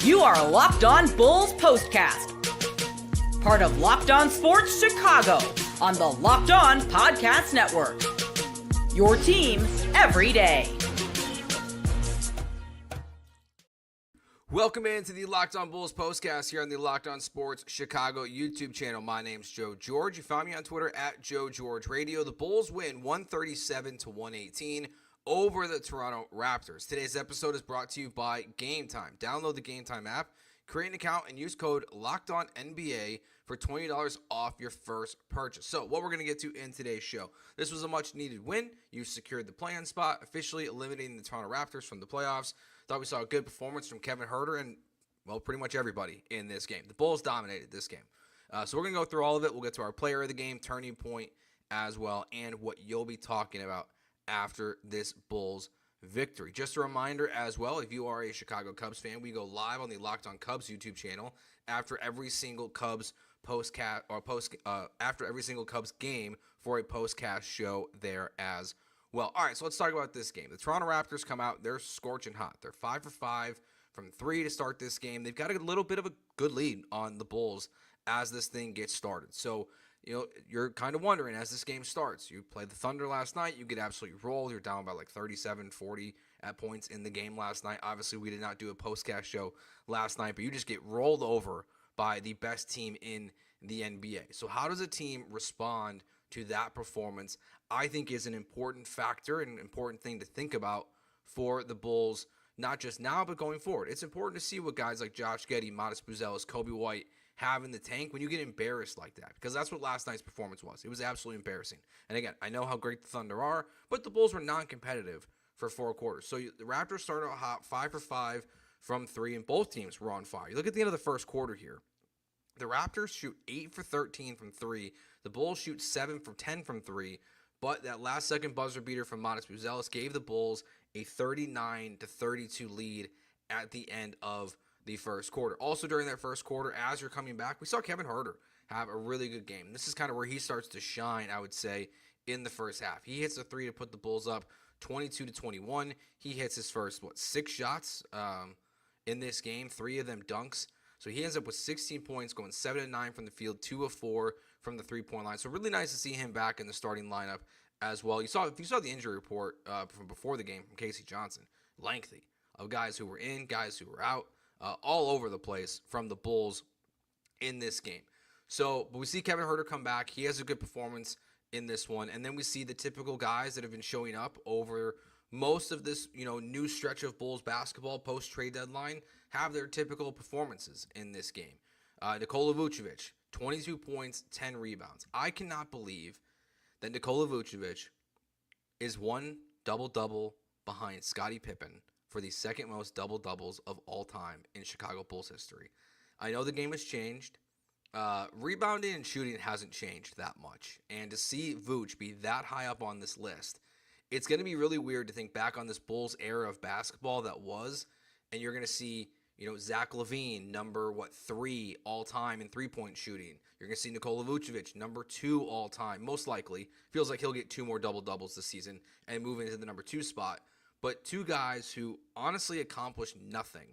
You are Locked On Bulls Postcast, part of Locked On Sports Chicago on the Locked On Podcast Network. Your team every day. Welcome into the Locked On Bulls Postcast here on the Locked On Sports Chicago YouTube channel. My name's Joe George. You found me on Twitter at Joe George Radio. The Bulls win 137-118 over the Toronto Raptors. Today's episode is brought to you by Game Time. Download the Game Time app, create an account, and use code LOCKEDONNBA for $20 off your first purchase. So what we're going to get to in today's show. This was a much-needed win. You secured the play-in spot, officially eliminating the Toronto Raptors from the playoffs. Thought we saw a good performance from Kevin Huerter and, well, pretty much everybody in this game. The Bulls dominated this game. So we're going to go through all of it. We'll get to our player of the game, turning point as well, and what you'll be talking about after this Bulls victory. Just a reminder as well, if you are a Chicago Cubs fan, we go live on the Locked On Cubs YouTube channel after every single Cubs after every single Cubs game for a postcast show there as well. All right, so let's talk about this game. The Toronto Raptors come out, they're scorching hot. They're 5 for 5 from 3 to start this game. They've got a little bit of a good lead on the Bulls as this thing gets started. So, you know, you're kind of wondering as this game starts. You played the Thunder last night. You get absolutely rolled. You're down by like 37-40 at points in the game last night. Obviously, we did not do a postcast show last night, but you just get rolled over by the best team in the NBA. So how does a team respond to that performance? I think is an important factor and an important thing to think about for the Bulls, not just now, but going forward. It's important to see what guys like Josh Giddey, Buzelis, Coby White have in the tank when you get embarrassed like that, because that's what last night's performance was. It was absolutely embarrassing. And again, I know how great the Thunder are, but the Bulls were non-competitive for 4 quarters. So the Raptors started out hot, 5 for 5 from 3, and both teams were on fire. You look at the end of the first quarter here. The Raptors shoot 8 for 13 from 3. The Bulls shoot 7 for 10 from 3. But that last-second buzzer beater from Buzelis gave the Bulls a 39-32 lead at the end of the first quarter. Also during that first quarter, as you're coming back, we saw Kevin Huerter have a really good game. This is kind of where he starts to shine, I would say, in the first half. He hits a 3 to put the Bulls up 22-21. He hits his first, 6 shots in this game, 3 of them dunks. So he ends up with 16 points, going 7 of 9 from the field, 2 of 4 from the three-point line. So really nice to see him back in the starting lineup as well. If you saw the injury report from before the game from Casey Johnson, lengthy, of guys who were in, guys who were out, all over the place from the Bulls in this game. So, but we see Kevin Huerter come back. He has a good performance in this one. And then we see the typical guys that have been showing up over most of this, new stretch of Bulls basketball post-trade deadline have their typical performances in this game. Nikola Vucevic, 22 points, 10 rebounds. I cannot believe that Nikola Vucevic is one double-double behind Scottie Pippen for the second most double-doubles of all time in Chicago Bulls history. I know the game has changed. Rebounding and shooting hasn't changed that much. And to see Vooch be that high up on this list, it's going to be really weird to think back on this Bulls era of basketball that was, and you're going to see, Zach LaVine, number 3 all-time in three-point shooting. You're going to see Nikola Vucevic, number 2 all-time. Most likely, feels like he'll get 2 more double-doubles this season and move into the number 2 spot. But 2 guys who honestly accomplished nothing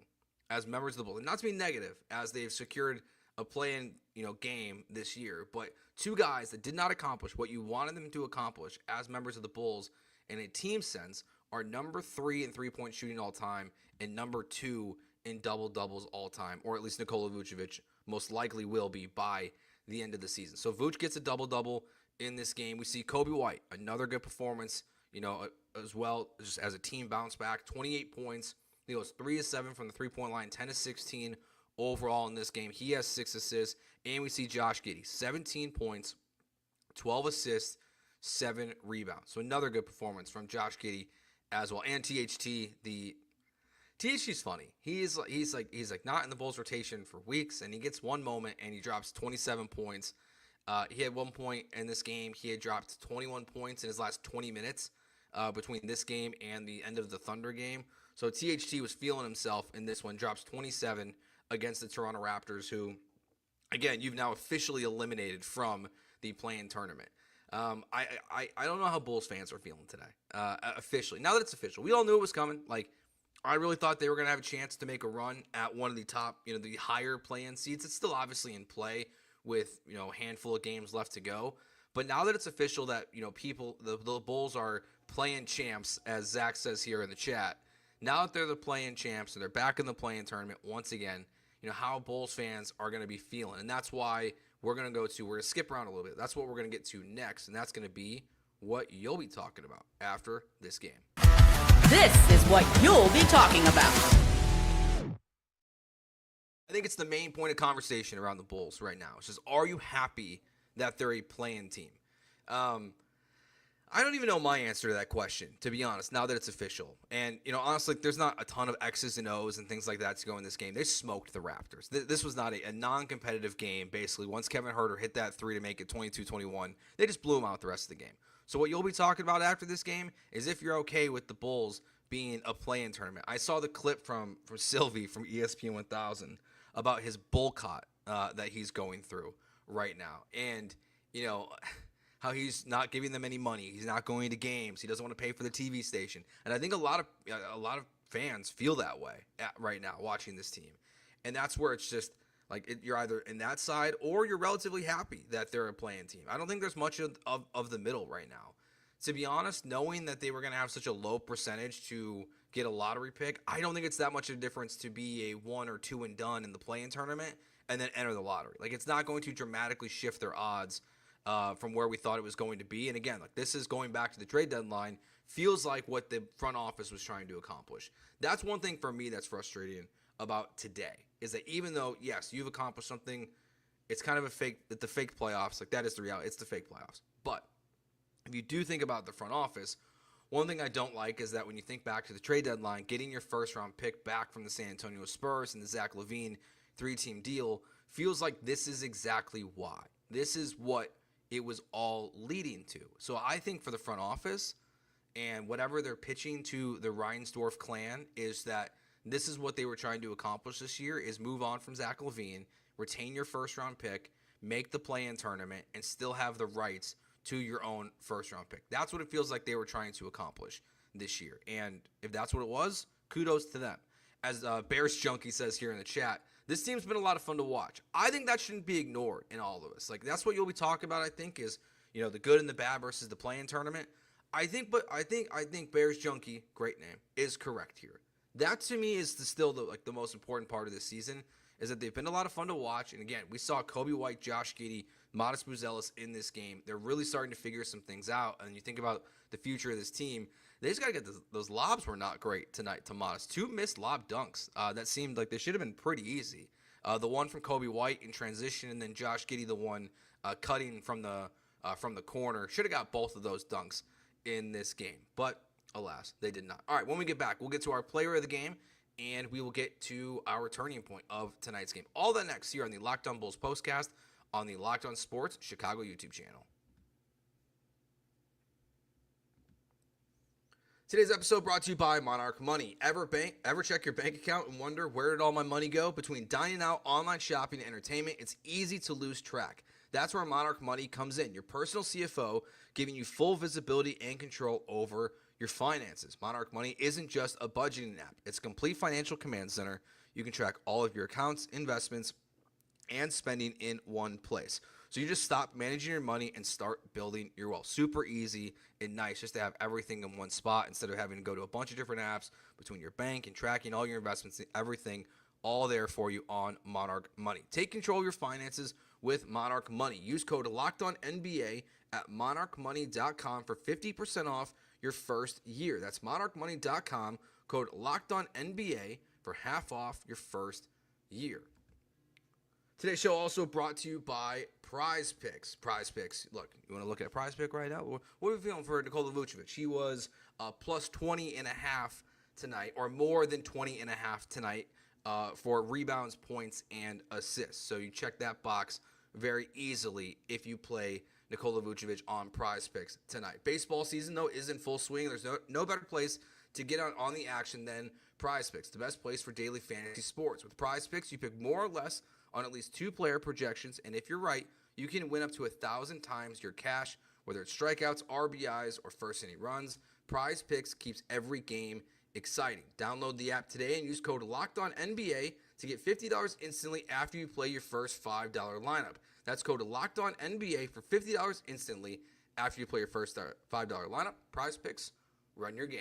as members of the Bulls. And not to be negative, as they've secured a play-in, game this year, but 2 guys that did not accomplish what you wanted them to accomplish as members of the Bulls in a team sense are number 3 in three-point shooting all-time and number 2 in double-doubles all-time, or at least Nikola Vucevic most likely will be by the end of the season. So Vooch gets a double-double in this game. We see Coby White, another good performance, as well, just as a team bounce back, 28 points. He goes 3 of 7 from the three-point line, 10 of 16 overall in this game. He has 6 assists, and we see Josh Giddey, 17 points, 12 assists, 7 rebounds. So another good performance from Josh Giddey as well. And THT's funny. He's like not in the Bulls rotation for weeks, and he gets one moment and he drops 27 points. He had 1 point in this game. He had dropped 21 points in his last 20 minutes between this game and the end of the Thunder game. So THT was feeling himself in this one. Drops 27 against the Toronto Raptors, who, again, you've now officially eliminated from the play-in tournament. I don't know how Bulls fans are feeling today, officially. Now that it's official, we all knew it was coming. Like, I really thought they were going to have a chance to make a run at one of the top, the higher play-in seeds. It's still obviously in play with, a handful of games left to go. But now that it's official that, the Bulls are play-in champs, as Zach says here in the chat, now that they're the play-in champs and they're back in the play-in tournament once again, how Bulls fans are going to be feeling. And that's why we're going to skip around a little bit. That's what we're going to get to next, and that's going to be what you'll be talking about after this game. This is what you'll be talking about. I think it's the main point of conversation around the Bulls right now. It's just, are you happy that they're a play-in team? I don't even know my answer to that question, to be honest, now that it's official. And, honestly, there's not a ton of X's and O's and things like that to go in this game. They smoked the Raptors. This was not a non-competitive game, basically. Once Kevin Huerter hit that three to make it 22-21, they just blew them out the rest of the game. So what you'll be talking about after this game is if you're okay with the Bulls being a play-in tournament. I saw the clip from Sylvie from ESPN 1000 about his bullcott that he's going through right now. And, how he's not giving them any money. He's not going to games. He doesn't want to pay for the TV station. And I think a lot of fans feel that way right now watching this team. And that's where it's just like you're either in that side or you're relatively happy that they're a play-in team. I don't think there's much of the middle right now. To be honest, knowing that they were going to have such a low percentage to get a lottery pick, I don't think it's that much of a difference to be a 1 or 2 and done in the play-in tournament and then enter the lottery. Like, it's not going to dramatically shift their odds from where we thought it was going to be. And again, like, this is going back to the trade deadline, feels like what the front office was trying to accomplish. That's one thing for me that's frustrating about today, is that even though, yes, you've accomplished something, it's kind of the fake playoffs. Like, that is the reality. It's the fake playoffs. But if you do think about the front office, one thing I don't like is that when you think back to the trade deadline, getting your first-round pick back from the San Antonio Spurs and the Zach LaVine 3-team deal feels like this is exactly why. This is what it was all leading to. So I think for the front office and whatever they're pitching to the Reinsdorf clan is that this is what they were trying to accomplish this year, is move on from Zach LaVine, retain your first-round pick, make the play-in tournament, and still have the rights to your own first-round pick. That's what it feels like they were trying to accomplish this year. And if that's what it was, kudos to them. As Bears Junkie says here in the chat, this team's been a lot of fun to watch. I think that shouldn't be ignored in all of us. Like, that's what you'll be talking about, I think, is, the good and the bad versus the play-in tournament. I think Bears Junkie, great name, is correct here. That to me is still the most important part of this season, is that they've been a lot of fun to watch. And again, we saw Coby White, Josh Giddey, Modest Buzelis in this game. They're really starting to figure some things out. And you think about the future of this team, they just got to get those lobs were not great tonight to Modest. 2 missed lob dunks that seemed like they should have been pretty easy. The one from Coby White in transition, and then Josh Giddey, the one cutting from the corner. Should have got both of those dunks in this game. But alas, they did not. All right, when we get back, we'll get to our player of the game, and we will get to our turning point of tonight's game. All that next here on the Locked On Bulls postcast on the Locked On Sports Chicago YouTube channel. Today's episode brought to you by Monarch Money. Ever check your bank account and wonder where did all my money go? Between dining out, online shopping, and entertainment, it's easy to lose track. That's where Monarch Money comes in, your personal CFO, giving you full visibility and control over your finances. Monarch Money isn't just a budgeting app. It's a complete financial command center. You can track all of your accounts, investments, and spending in one place. So you just stop managing your money and start building your wealth. Super easy and nice just to have everything in one spot instead of having to go to a bunch of different apps between your bank and tracking all your investments and everything, all there for you on Monarch Money. Take control of your finances with Monarch Money. Use code LOCKEDONNBA at monarchmoney.com for 50% off your first year. That's monarchmoney.com, code LOCKEDONNBA for half off your first year. Today's show also brought to you by Prize Picks. Prize Picks. Look, you want to look at Prize Pick right now? What are we feeling for Nikola Vucevic? He was plus 20.5 tonight, or more than 20.5 tonight for rebounds, points, and assists. So you check that box very easily if you play Nikola Vucevic on Prize Picks tonight. Baseball season, though, is in full swing. There's no better place to get on the action than Prize Picks, the best place for daily fantasy sports. With Prize Picks, you pick more or less on at least 2 player projections, and if you're right, you can win up to 1,000 times your cash, whether it's strikeouts, RBIs, or first inning runs. Prize Picks keeps every game exciting. Download the app today and use code LOCKEDONNBA to get $50 instantly after you play your first $5 lineup. That's code LOCKEDONNBA for $50 instantly after you play your first $5 lineup. Prize Picks, run your game.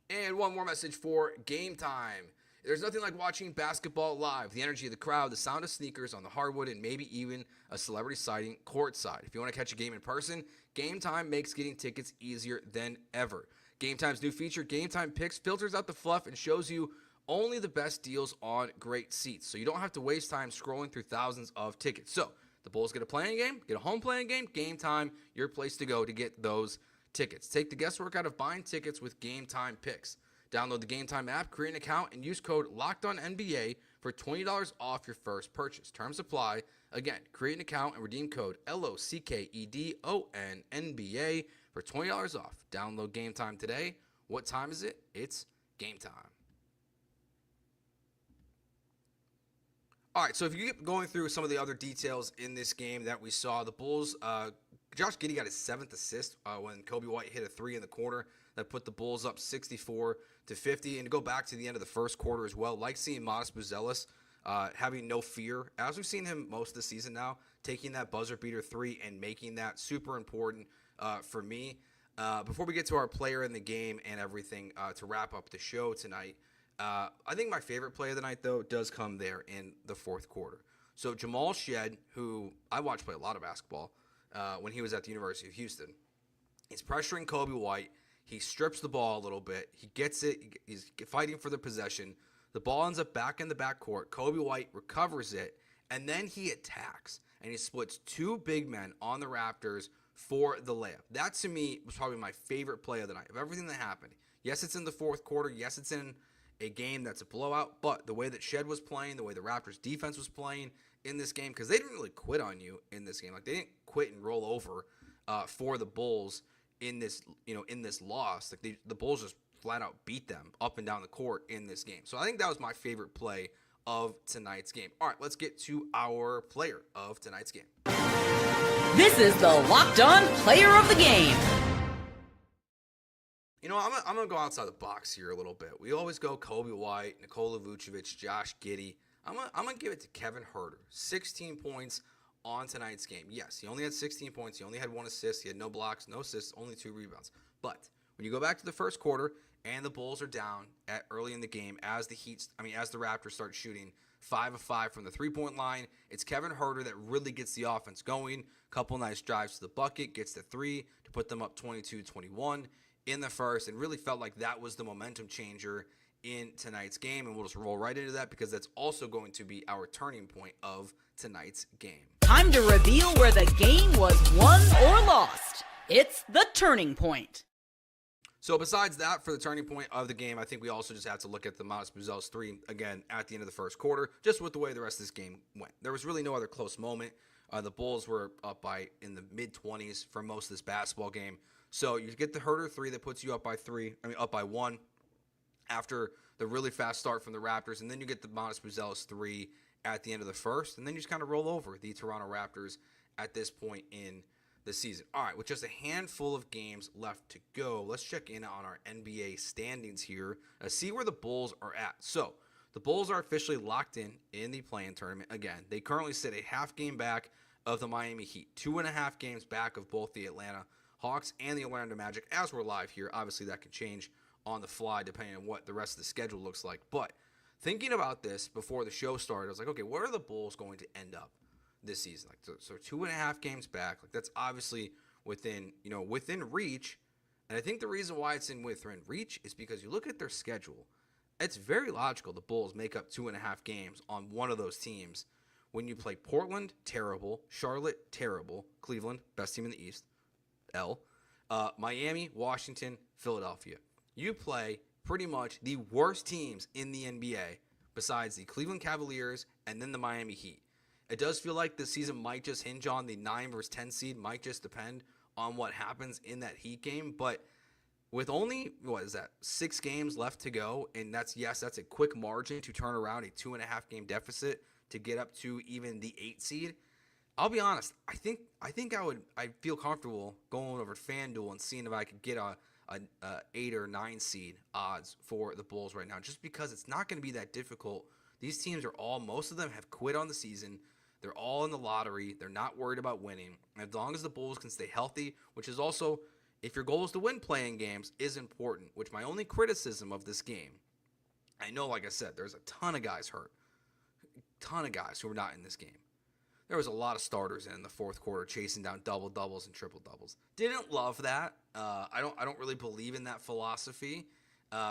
And one more message for Game Time. There's nothing like watching basketball live. The energy of the crowd, the sound of sneakers on the hardwood, and maybe even a celebrity sighting courtside. If you want to catch a game in person, Game Time makes getting tickets easier than ever. Game Time's new feature, Game Time Picks, filters out the fluff and shows you only the best deals on great seats. So you don't have to waste time scrolling through thousands of tickets. So the Bulls get a playing game, get a home playing game, Game Time, your place to go to get those tickets. Take the guesswork out of buying tickets with Game Time Picks. Download the Game Time app, create an account, and use code LOCKEDONNBA for $20 off your first purchase. Terms apply. Again, create an account and redeem code LOCKEDONNBA for $20 off. Download Game Time today. What time is it? It's game time. All right, so if you get going through some of the other details in this game that we saw, the Bulls, Josh Giddey got his 7th assist when Coby White hit a 3 in the corner that put the Bulls up 64-50. And to go back to the end of the first quarter as well, like seeing Modest Buzelis having no fear, as we've seen him most of the season now, taking that buzzer beater 3 and making that super important for me. Before we get to our player in the game and everything to wrap up the show tonight, I think my favorite play of the night, though, does come there in the fourth quarter. So Jamal Shead, who I watched play a lot of basketball when he was at the University of Houston, he's pressuring Coby White. He strips the ball a little bit. He gets it. He's fighting for the possession. The ball ends up back in the backcourt. Coby White recovers it, and then he attacks, and he splits 2 big men on the Raptors for the layup. That, to me, was probably my favorite play of the night, of everything that happened. Yes, it's in the fourth quarter. Yes, it's in a game that's a blowout, but the way that Shead was playing, the way the Raptors defense was playing in this game, because they didn't really quit on you in this game. Like, they didn't quit and roll over for the Bulls in this, in this loss. Like, the Bulls just flat out beat them up and down the court in this game. So I think that was my favorite play of tonight's game. All right, let's get to our player of tonight's game. This is the Locked On Player of the Game. I'm going to go outside the box here a little bit. We always go Coby White, Nikola Vucevic, Josh Giddey. I'm going to give it to Kevin Huerter. 16 points on tonight's game. Yes, he only had 16 points. He only had 1 assist. He had no blocks, no assists, only 2 rebounds. But when you go back to the first quarter and the Bulls are down early in the game as the Raptors start shooting 5 of 5 from the three-point line, it's Kevin Huerter that really gets the offense going. Couple nice drives to the bucket, gets the 3 to put them up 22-21 in the first, and really felt like that was the momentum changer in tonight's game. And we'll just roll right into that because that's also going to be our turning point of tonight's game. Time to reveal where the game was won or lost. It's the turning point. So besides that, for the turning point of the game, I think we also just have to look at the Modest Buzelis 3 again at the end of the first quarter, just with the way the rest of this game went. There was really no other close moment. The Bulls were up by in the mid-20s for most of this basketball game. So you get the Huerter 3 that puts you up by 1 after the really fast start from the Raptors, and then you get the Modest Buzelis 3 at the end of the first, and then you just kind of roll over the Toronto Raptors at this point in the season. All right, with just a handful of games left to go, let's check in on our NBA standings here, see where the Bulls are at. So the Bulls are officially locked in the play-in tournament again. They currently sit a half game back of the Miami Heat, 2.5 games back of both the Atlanta Hawks and the Orlando Magic. As we're live here, obviously that can change on the fly depending on what the rest of the schedule looks like. But thinking about this before the show started, I was like, okay, where are the Bulls going to end up this season? Like, so 2.5 games back. Like, that's obviously within reach. And I think the reason why it's within reach is because you look at their schedule. It's very logical the Bulls make up 2.5 games on one of those teams. When you play Portland, terrible. Charlotte, terrible. Cleveland, best team in the East. Miami, Washington, Philadelphia. You play pretty much the worst teams in the NBA besides the Cleveland Cavaliers and then the Miami Heat. It does feel like the season might just hinge on the 9 versus 10 seed, might just depend on what happens in that Heat game. But with only, 6 games left to go, and that's a quick margin to turn around a 2.5 game deficit to get up to even the 8 seed. I'll be honest, I think I'd feel comfortable going over to FanDuel and seeing if I could get a a 8 or 9 seed odds for the Bulls right now, just because it's not going to be that difficult. These teams most of them have quit on the season. They're all in the lottery. They're not worried about winning. As long as the Bulls can stay healthy, which is also, if your goal is to win playing games, is important, which my only criticism of this game, I know, like I said, there's a ton of guys hurt. A ton of guys who are not in this game. There was a lot of starters in the fourth quarter chasing down double-doubles and triple-doubles. Didn't love that. I don't really believe in that philosophy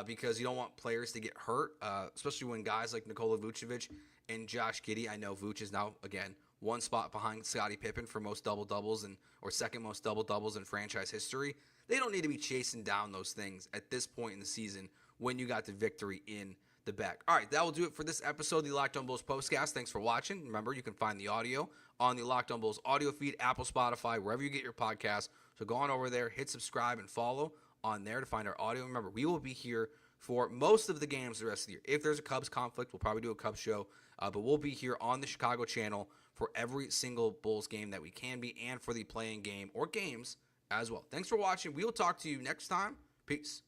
because you don't want players to get hurt, especially when guys like Nikola Vucevic and Josh Giddey, I know Vooch is now, again, one spot behind Scottie Pippen for most double-doubles or second most double-doubles in franchise history. They don't need to be chasing down those things at this point in the season when you got the victory in the bag. All right, that will do it for this episode of the Locked On Bulls Postcast. Thanks for watching. Remember, you can find the audio on the Locked On Bulls audio feed, Apple, Spotify, wherever you get your podcasts. So go on over there, hit subscribe, and follow on there to find our audio. Remember, we will be here for most of the games the rest of the year. If there's a Cubs conflict, we'll probably do a Cubs show, but we'll be here on the Chicago channel for every single Bulls game that we can be and for the playing game or games as well. Thanks for watching. We will talk to you next time. Peace.